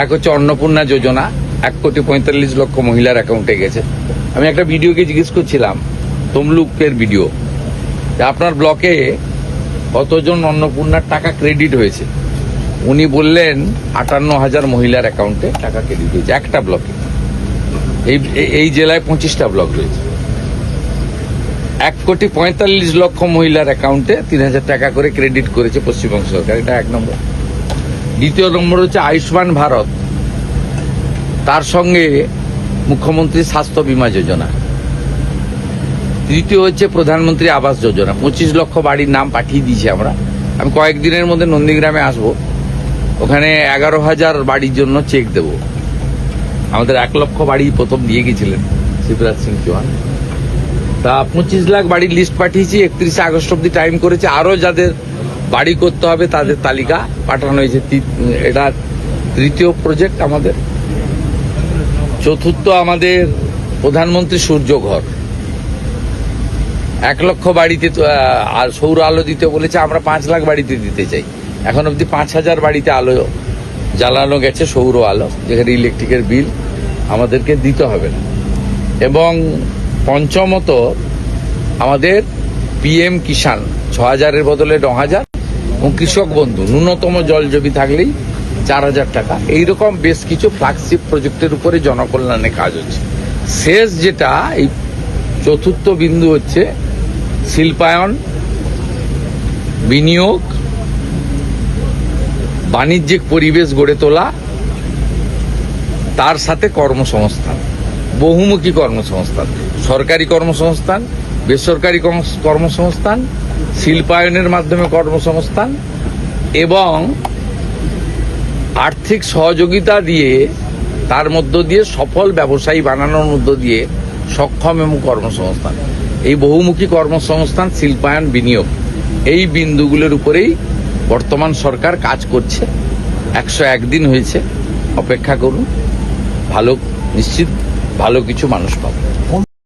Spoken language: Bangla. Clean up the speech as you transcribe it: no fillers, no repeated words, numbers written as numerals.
এক হচ্ছে অন্নপূর্ণা যোজনা, 1,45,00,000 মহিলার অ্যাকাউন্টে গেছে। আমি একটা ভিডিওকে জিজ্ঞেস করছিলাম, তমলুকের ভিডিও, আপনার ব্লকে কতজন অন্নপূর্ণার টাকা ক্রেডিট হয়েছে? উনি বললেন 58,000 মহিলার অ্যাকাউন্টে টাকা ক্রেডিট হয়েছে একটা ব্লকে। এই জেলায় 25টা ব্লক রয়েছে। 1,45,00,000 মহিলার অ্যাকাউন্টে 3,000 টাকা করে ক্রেডিট করেছে পশ্চিমবঙ্গ সরকার। এটা এক নম্বর। দ্বিতীয় নম্বর হচ্ছে আয়ুষ্মান ভারত, তার সঙ্গে মুখ্যমন্ত্রী স্বাস্থ্য বীমা যোজনা। তৃতীয় হচ্ছে প্রধানমন্ত্রী আবাস যোজনা, 25 লক্ষ বাড়ির নাম পাঠিয়ে দিয়েছি আমরা। আমি কয়েকদিনের মধ্যে নন্দীগ্রামে আসব, ওখানে 11,000 বাড়ির জন্য চেক দেব। আমাদের 1 লক্ষ বাড়ি প্রথম দিয়ে গেছিলেন শিবরাজ সিং চৌহান, তা 25 লাখ বাড়ির লিস্ট পাঠিয়েছি। 31 আগস্ট অব্দি টাইম করেছে। আরো যাদের বাড়ি করতে হবে তাদের তালিকা পাঠানো হয়েছে। এটা তৃতীয় প্রজেক্ট আমাদের। চতুর্থ আমাদের প্রধানমন্ত্রী সূর্য ঘর, 1 লক্ষ বাড়িতে আর সৌর আলো দিতে বলেছে। আমরা 5 লাখ বাড়িতে দিতে চাই। এখন অব্দি 5,000 বাড়িতে আলো জ্বালানো গেছে, সৌর আলো, যেখানে ইলেকট্রিকের বিল আমাদেরকে দিতে হবে না। এবং পঞ্চমত আমাদের PM কিষাণ 6,000-এর বদলে 9,000, এবং কৃষক বন্ধু ন্যূনতম জল জমি থাকলেই 4,000 টাকা। এইরকম বেশ কিছু ফ্ল্যাগশিপ প্রজেক্টের উপরে জনকল্যাণে কাজ হচ্ছে। শেষ যেটা, এই চতুর্থ বিন্দু হচ্ছে শিল্পায়ন, বিনিয়োগ, বাণিজ্যিক পরিবেশ গড়ে তোলা, তার সাথে কর্মসংস্থান, বহুমুখী কর্মসংস্থান, সরকারি কর্মসংস্থান, বেসরকারি কর্মসংস্থান, শিল্পায়নের মাধ্যমে কর্মসংস্থান, এবং আর্থিক সহযোগিতা দিয়ে তার মধ্য দিয়ে সফল ব্যবসায়ী বানানোর মধ্য দিয়ে সক্ষম এবং কর্মসংস্থান। এই বহুমুখী কর্মসংস্থান, শিল্পায়ন, বিনিয়োগ, এই বিন্দুগুলোর উপরেই বর্তমান সরকার কাজ করছে। 101 দিন হয়েছে, অপেক্ষা করুন, নিশ্চিত ভালো কিছু মানুষ পাবে।